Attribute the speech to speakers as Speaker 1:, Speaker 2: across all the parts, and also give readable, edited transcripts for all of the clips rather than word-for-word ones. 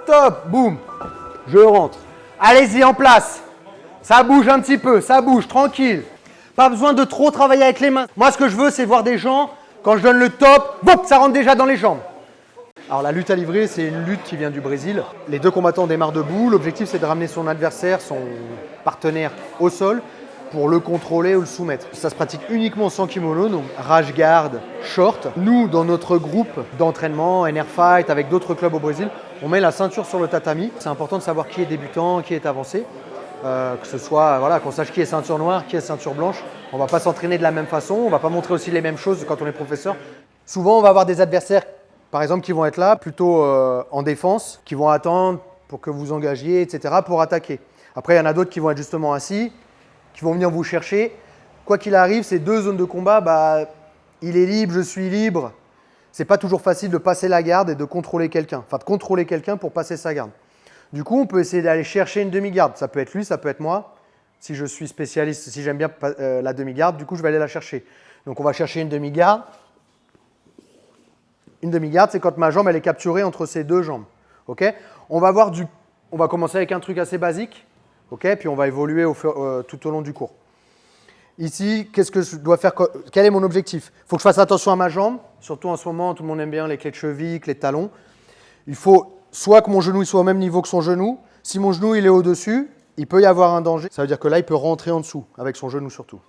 Speaker 1: stop, boum. Je rentre. Allez-y, en place. Ça bouge un petit peu, ça bouge, tranquille. Pas besoin de trop travailler avec les mains. Moi, ce que je veux, c'est voir des gens, quand je donne le top, hop, ça rentre déjà dans les jambes. Alors la lutte à livrer, c'est une lutte qui vient du Brésil. Les deux combattants démarrent debout. L'objectif, c'est de ramener son adversaire, son partenaire au sol pour le contrôler ou le soumettre. Ça se pratique uniquement sans kimono, donc rage guard, short. Nous, dans notre groupe d'entraînement, NR Fight, avec d'autres clubs au Brésil, on met la ceinture sur le tatami. C'est important de savoir qui est débutant, qui est avancé. Que ce soit, voilà, qu'on sache qui est ceinture noire, qui est ceinture blanche. On ne va pas s'entraîner de la même façon, on ne va pas montrer aussi les mêmes choses quand on est professeur. Souvent, on va avoir des adversaires, par exemple, qui vont être là, plutôt en défense, qui vont attendre pour que vous engagiez, etc., pour attaquer. Après, il y en a d'autres qui vont être justement assis, qui vont venir vous chercher. Quoi qu'il arrive, ces deux zones de combat, il est libre, je suis libre. Ce n'est pas toujours facile de passer la garde et de contrôler quelqu'un. Enfin, de contrôler quelqu'un pour passer sa garde. Du coup, on peut essayer d'aller chercher une demi-garde. Ça peut être lui, ça peut être moi. Si je suis spécialiste, si j'aime bien la demi-garde, du coup, je vais aller la chercher. Donc, on va chercher une demi-garde. Une demi-garde, c'est quand ma jambe elle est capturée entre ces deux jambes. Okay, on va commencer avec un truc assez basique, okay, puis on va évoluer tout au long du cours. Ici, qu'est-ce que je dois faire? Quel est mon objectif? Il faut que je fasse attention à ma jambe. Surtout en ce moment, tout le monde aime bien les clés de cheville, les talons. Il faut soit que mon genou soit au même niveau que son genou. Si mon genou il est au-dessus, il peut y avoir un danger. Ça veut dire que là, il peut rentrer en dessous, avec son genou surtout.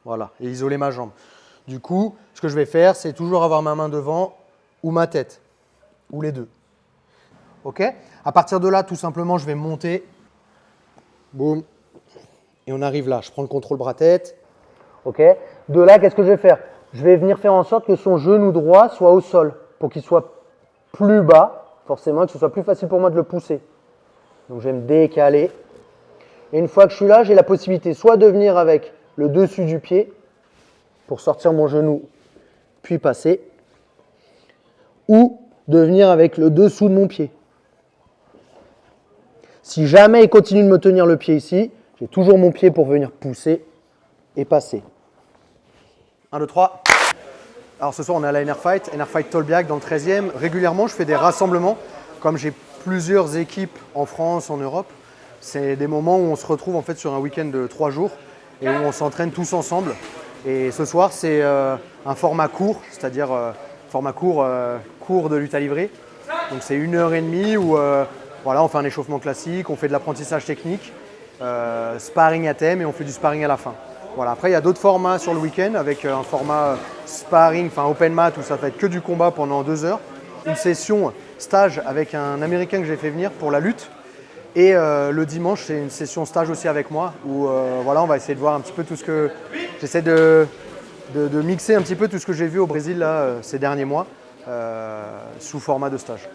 Speaker 1: Voilà, et isoler ma jambe. Du coup, ce que je vais faire, c'est toujours avoir ma main devant ou ma tête, ou les deux. OK? À partir de là, tout simplement, je vais monter. Boum. Et on arrive là. Je prends le contrôle bras-tête. OK? De là, qu'est-ce que je vais faire? Je vais venir faire en sorte que son genou droit soit au sol, pour qu'il soit plus bas, forcément, que ce soit plus facile pour moi de le pousser. Donc, je vais me décaler. Et une fois que je suis là, j'ai la possibilité soit de venir avec le dessus du pied, pour sortir mon genou, puis passer, ou de venir avec le dessous de mon pied. Si jamais il continue de me tenir le pied ici, j'ai toujours mon pied pour venir pousser et passer. 1, 2, 3. Alors ce soir, on est à la NR Fight Tolbiac dans le 13e. Régulièrement, je fais des rassemblements. Comme j'ai plusieurs équipes en France, en Europe, c'est des moments où on se retrouve en fait sur un week-end de 3 jours et où on s'entraîne tous ensemble. Et ce soir, c'est un format court, c'est-à-dire format court de lutte à livrer. Donc c'est 1h30 où voilà, on fait un échauffement classique, on fait de l'apprentissage technique, sparring à thème et on fait du sparring à la fin. Voilà. Après, il y a d'autres formats sur le week-end avec un format sparring, enfin open mat où ça va être que du combat pendant 2 heures. Une session stage avec un Américain que j'ai fait venir pour la lutte. Et le dimanche, c'est une session stage aussi avec moi où voilà, on va essayer de voir un petit peu tout ce que… J'essaie de mixer un petit peu tout ce que j'ai vu au Brésil là, ces derniers mois sous format de stage.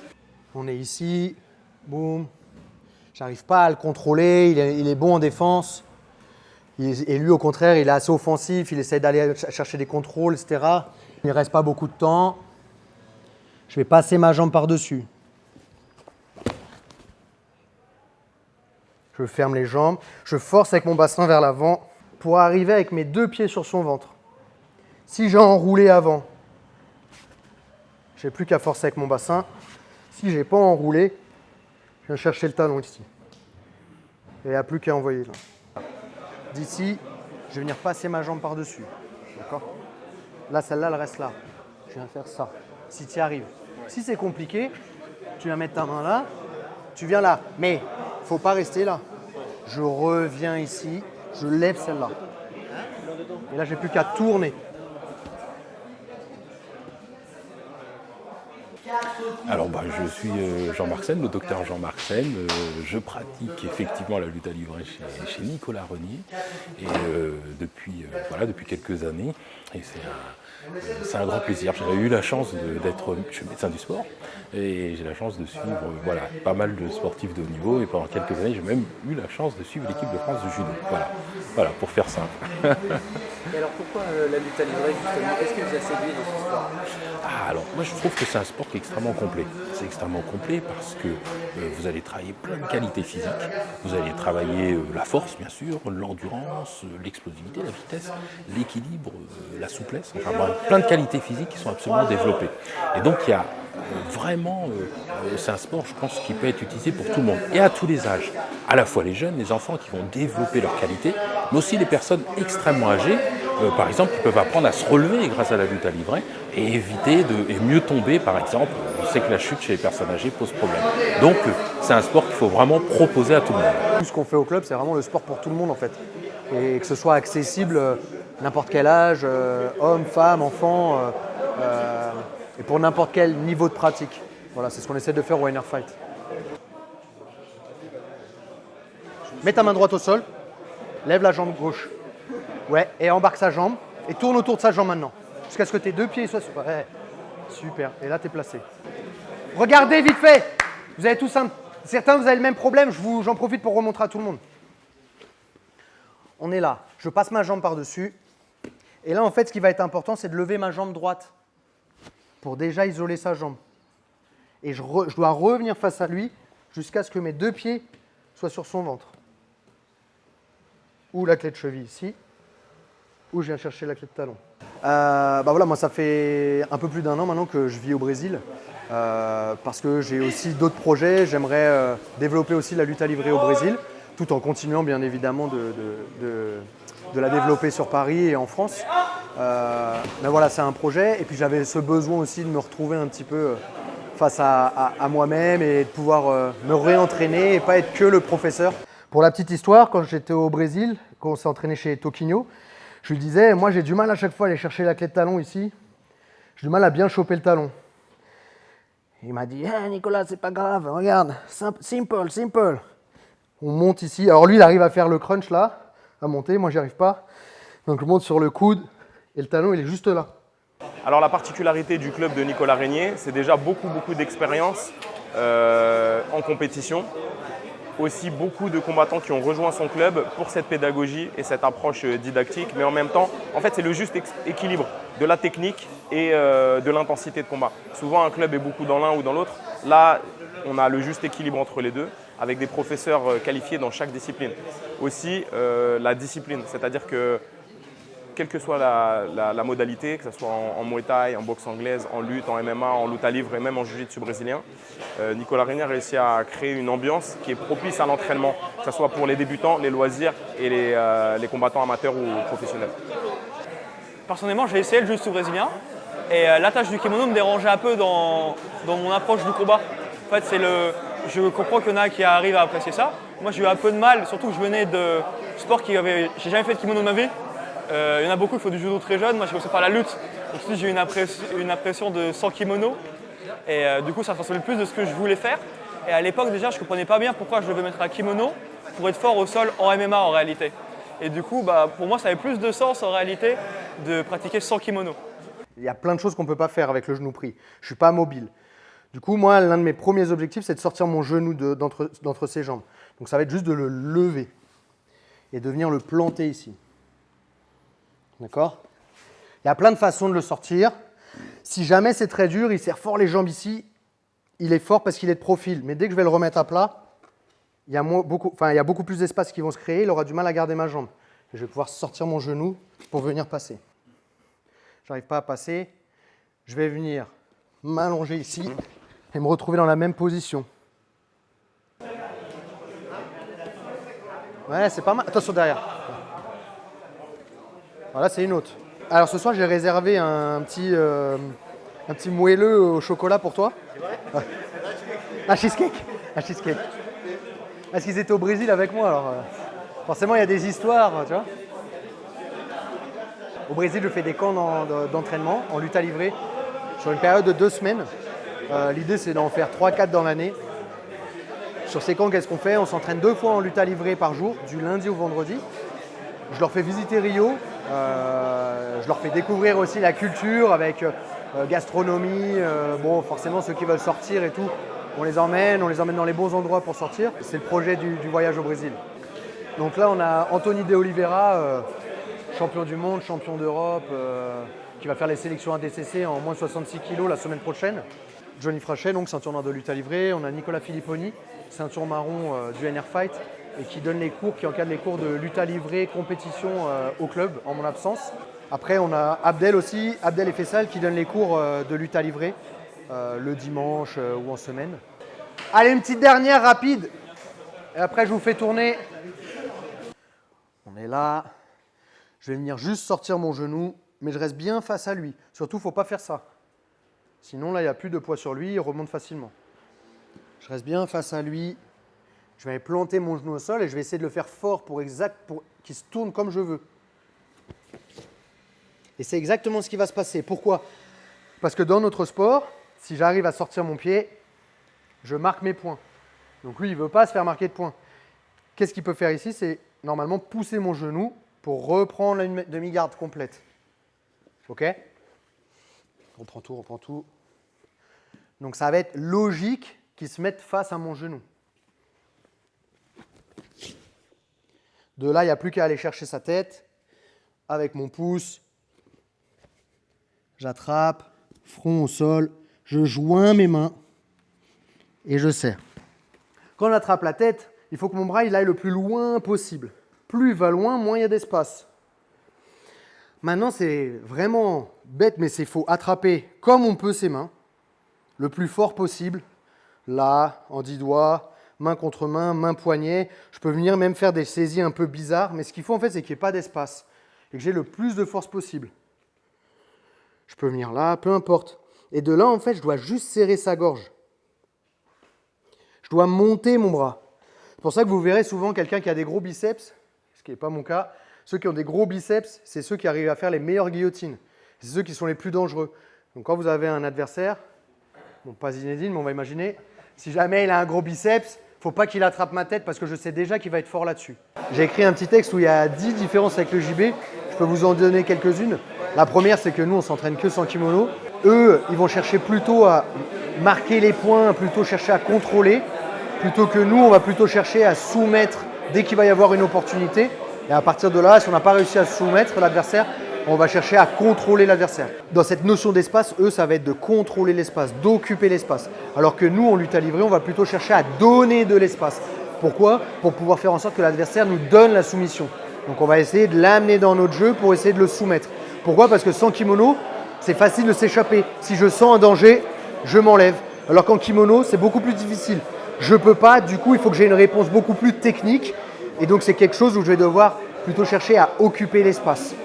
Speaker 1: On est ici, boum. J'arrive pas à le contrôler, il est bon en défense. Et lui, au contraire, il est assez offensif, il essaie d'aller chercher des contrôles, etc. Il ne reste pas beaucoup de temps. Je vais passer ma jambe par-dessus. Je ferme les jambes. Je force avec mon bassin vers l'avant pour arriver avec mes 2 pieds sur son ventre. Si j'ai enroulé avant, je n'ai plus qu'à forcer avec mon bassin. Si je n'ai pas enroulé, je viens chercher le talon ici. Et il n'y a plus qu'à envoyer là. D'ici, je vais venir passer ma jambe par-dessus. D'accord? Là, celle-là, elle reste là. Je viens faire ça. Si tu y arrives. Si c'est compliqué, tu viens mettre ta main là, tu viens là. Mais il ne faut pas rester là. Je reviens ici, je lève celle-là. Et là, je n'ai plus qu'à tourner.
Speaker 2: Alors je suis Jean-Marc Sen, le docteur Jean-Marc Sen. Je pratique effectivement la lutte à livrer chez Nicolas Renier et depuis quelques années. Et c'est un grand plaisir. J'ai eu la chance je suis médecin du sport et j'ai la chance de suivre pas mal de sportifs de haut niveau et pendant quelques années j'ai même eu la chance de suivre l'équipe de France de judo. Voilà pour faire simple.
Speaker 3: Et alors pourquoi la lutte à livrer justement? Qu'est-ce qui vous a séduit dans ce sport?
Speaker 2: Alors moi je trouve que c'est un sport qui est extrêmement complet. complet. C'est extrêmement complet parce que vous allez travailler plein de qualités physiques. Vous allez travailler la force, bien sûr, l'endurance, l'explosivité, la vitesse, l'équilibre, la souplesse. Enfin, bref, plein de qualités physiques qui sont absolument développées. Et donc, il y a vraiment, c'est un sport, je pense, qui peut être utilisé pour tout le monde et à tous les âges. À la fois les jeunes, les enfants qui vont développer leurs qualités, mais aussi les personnes extrêmement âgées, par exemple, qui peuvent apprendre à se relever grâce à la lutte à livrer et éviter et mieux tomber, par exemple. On sait que la chute chez les personnes âgées pose problème. Donc, c'est un sport qu'il faut vraiment proposer à tout le monde.
Speaker 1: Tout ce qu'on fait au club, c'est vraiment le sport pour tout le monde en fait. Et que ce soit accessible n'importe quel âge, homme, femme, enfant, et pour n'importe quel niveau de pratique. Voilà, c'est ce qu'on essaie de faire au Inner Fight. Mets ta main droite au sol, lève la jambe gauche. Ouais, et embarque sa jambe et tourne autour de sa jambe maintenant. Jusqu'à ce que tes deux pieds soient sur. Ouais, super. Et là, tu es placé. Regardez vite fait. Vous avez tous certains, vous avez le même problème. J'en profite pour remontrer à tout le monde. On est là. Je passe ma jambe par-dessus. Et là, en fait, ce qui va être important, c'est de lever ma jambe droite pour déjà isoler sa jambe. Et je dois revenir face à lui jusqu'à ce que mes deux pieds soient sur son ventre. Ou la clé de cheville ici, ou je viens chercher la clé de talon. Voilà, moi ça fait un peu plus d'1 an maintenant que je vis au Brésil, parce que j'ai aussi d'autres projets. J'aimerais développer aussi la lutte à livrer au Brésil, tout en continuant bien évidemment de la développer sur Paris et en France. Mais voilà, c'est un projet, et puis j'avais ce besoin aussi de me retrouver un petit peu face à moi-même et de pouvoir me réentraîner et pas être que le professeur. Pour la petite histoire, quand j'étais au Brésil, quand on s'est entraîné chez Toquinho, je lui disais, moi j'ai du mal à chaque fois à aller chercher la clé de talon ici. J'ai du mal à bien choper le talon. Il m'a dit, hey, Nicolas, c'est pas grave, regarde, simple, simple. On monte ici. Alors lui, il arrive à faire le crunch là, à monter, moi j'y arrive pas. Donc je monte sur le coude et le talon, il est juste là.
Speaker 4: Alors la particularité du club de Nicolas Régnier, c'est déjà beaucoup d'expérience en compétition. Aussi beaucoup de combattants qui ont rejoint son club pour cette pédagogie et cette approche didactique, mais en même temps, en fait, c'est le juste équilibre de la technique et de l'intensité de combat. Souvent, un club est beaucoup dans l'un ou dans l'autre. Là, on a le juste équilibre entre les deux, avec des professeurs qualifiés dans chaque discipline. Aussi, la discipline, c'est-à-dire que quelle que soit la modalité, que ce soit en Muay Thai, en boxe anglaise, en lutte, en MMA, en lutte à livre et même en jiu-jitsu brésilien, Nicolas Régnier a réussi à créer une ambiance qui est propice à l'entraînement, que ce soit pour les débutants, les loisirs et les combattants amateurs ou professionnels.
Speaker 5: Personnellement, j'ai essayé le jiu-jitsu brésilien et l'attache du kimono me dérangeait un peu dans mon approche du combat. En fait, je comprends qu'il y en a qui arrivent à apprécier ça. Moi, j'ai eu un peu de mal, surtout que je venais de sport j'ai jamais fait de kimono de ma vie. Il y en a beaucoup qui font du judo très jeune. Moi, j'ai commencé par la lutte. Ensuite, j'ai eu une impression de sans kimono. Et du coup, ça ressemblait plus de ce que je voulais faire. Et à l'époque, déjà, je ne comprenais pas bien pourquoi je devais mettre un kimono pour être fort au sol en MMA en réalité. Et du coup, pour moi, ça avait plus de sens en réalité de pratiquer sans kimono.
Speaker 1: Il y a plein de choses qu'on ne peut pas faire avec le genou pris. Je ne suis pas mobile. Du coup, moi, l'un de mes premiers objectifs, c'est de sortir mon genou d'entre ses jambes. Donc, ça va être juste de le lever et de venir le planter ici. D'accord ? Il y a plein de façons de le sortir. Si jamais c'est très dur, il serre fort les jambes ici. Il est fort parce qu'il est de profil. Mais dès que je vais le remettre à plat, il y a beaucoup plus d'espace qui vont se créer. Il aura du mal à garder ma jambe. Et je vais pouvoir sortir mon genou pour venir passer. Je n'arrive pas à passer. Je vais venir m'allonger ici et me retrouver dans la même position. Ouais, c'est pas mal. Attention derrière. Voilà, c'est une autre. Alors ce soir, j'ai réservé un petit moelleux au chocolat pour toi. Ouais. Un cheesecake. Un cheesecake. Parce qu'ils étaient au Brésil avec moi, alors forcément il y a des histoires, tu vois. Au Brésil, je fais des camps d'entraînement en lutte à livrer sur une période de 2 semaines. L'idée, c'est d'en faire 3-4 dans l'année. Sur ces camps, qu'est-ce qu'on fait ? On s'entraîne 2 fois en lutte à livrer par jour, du lundi au vendredi. Je leur fais visiter Rio. Je leur fais découvrir aussi la culture avec gastronomie. Bon, forcément, ceux qui veulent sortir et tout, on les emmène dans les bons endroits pour sortir. C'est le projet du voyage au Brésil. Donc là, on a Anthony De Oliveira, champion du monde, champion d'Europe, qui va faire les sélections ADCC en moins de 66 kg la semaine prochaine. Johnny Frachet, donc ceinture noire de lutte à livrer. On a Nicolas Filipponi, ceinture marron du NR Fight, et qui donne les cours, qui encadre les cours de lutte à livrer, compétition au club, en mon absence. Après, on a Abdel aussi, Abdel et Fessal, qui donne les cours de lutte à livrer le dimanche ou en semaine. Allez, une petite dernière rapide. Et après, je vous fais tourner. On est là. Je vais venir juste sortir mon genou, mais je reste bien face à lui. Surtout, il ne faut pas faire ça. Sinon, là, il n'y a plus de poids sur lui, il remonte facilement. Je reste bien face à lui. Je vais planter mon genou au sol et je vais essayer de le faire fort pour qu'il se tourne comme je veux. Et c'est exactement ce qui va se passer. Pourquoi? Parce que dans notre sport, si j'arrive à sortir mon pied, je marque mes points. Donc lui, il ne veut pas se faire marquer de points. Qu'est-ce qu'il peut faire ici? C'est normalement pousser mon genou pour reprendre une demi-garde complète. OK? On reprend tout, on reprend tout. Donc ça va être logique qu'il se mette face à mon genou. De là, il n'y a plus qu'à aller chercher sa tête. Avec mon pouce, j'attrape, front au sol, je joins mes mains et je serre. Quand on attrape la tête, il faut que mon bras il aille le plus loin possible. Plus il va loin, moins il y a d'espace. Maintenant, c'est vraiment bête, mais il faut attraper comme on peut ses mains, le plus fort possible. Là, en 10 doigts, main contre main poignet. Je peux venir même faire des saisies un peu bizarres, mais ce qu'il faut en fait, c'est qu'il n'y ait pas d'espace et que j'ai le plus de force possible. Je peux venir là, peu importe. Et de là, en fait, je dois juste serrer sa gorge. Je dois monter mon bras. C'est pour ça que vous verrez souvent quelqu'un qui a des gros biceps, ce qui n'est pas mon cas. Ceux qui ont des gros biceps, c'est ceux qui arrivent à faire les meilleures guillotines. C'est ceux qui sont les plus dangereux. Donc quand vous avez un adversaire, bon pas Zinedine, mais on va imaginer, si jamais il a un gros biceps, il ne faut pas qu'il attrape ma tête parce que je sais déjà qu'il va être fort là-dessus. J'ai écrit un petit texte où il y a 10 différences avec le JB. Je peux vous en donner quelques-unes. La première, c'est que nous, on s'entraîne que sans kimono. Eux, ils vont chercher plutôt à marquer les points, plutôt chercher à contrôler, plutôt que nous, on va plutôt chercher à soumettre dès qu'il va y avoir une opportunité. Et à partir de là, si on n'a pas réussi à soumettre l'adversaire, on va chercher à contrôler l'adversaire. Dans cette notion d'espace, eux, ça va être de contrôler l'espace, d'occuper l'espace. Alors que nous, en lutte à livrer, on va plutôt chercher à donner de l'espace. Pourquoi? Pour pouvoir faire en sorte que l'adversaire nous donne la soumission. Donc on va essayer de l'amener dans notre jeu pour essayer de le soumettre. Pourquoi? Parce que sans kimono, c'est facile de s'échapper. Si je sens un danger, je m'enlève. Alors qu'en kimono, c'est beaucoup plus difficile. Je ne peux pas, du coup, il faut que j'ai une réponse beaucoup plus technique. Et donc c'est quelque chose où je vais devoir plutôt chercher à occuper l'espace.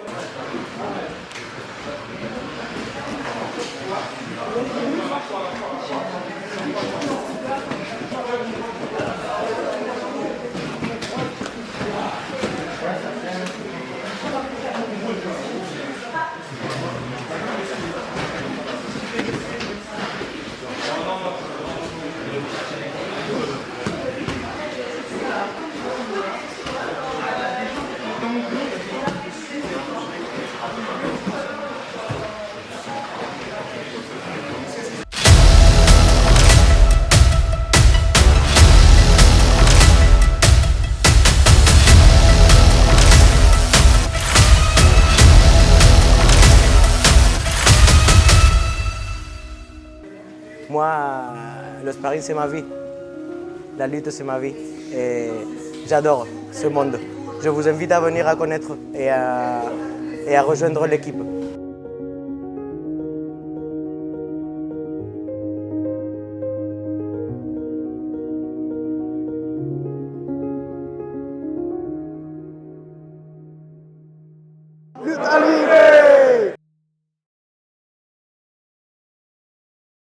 Speaker 3: Moi, le sparring, c'est ma vie. La lutte, c'est ma vie. Et j'adore ce monde. Je vous invite à venir à connaître et à rejoindre l'équipe.
Speaker 1: Lutte à livrer!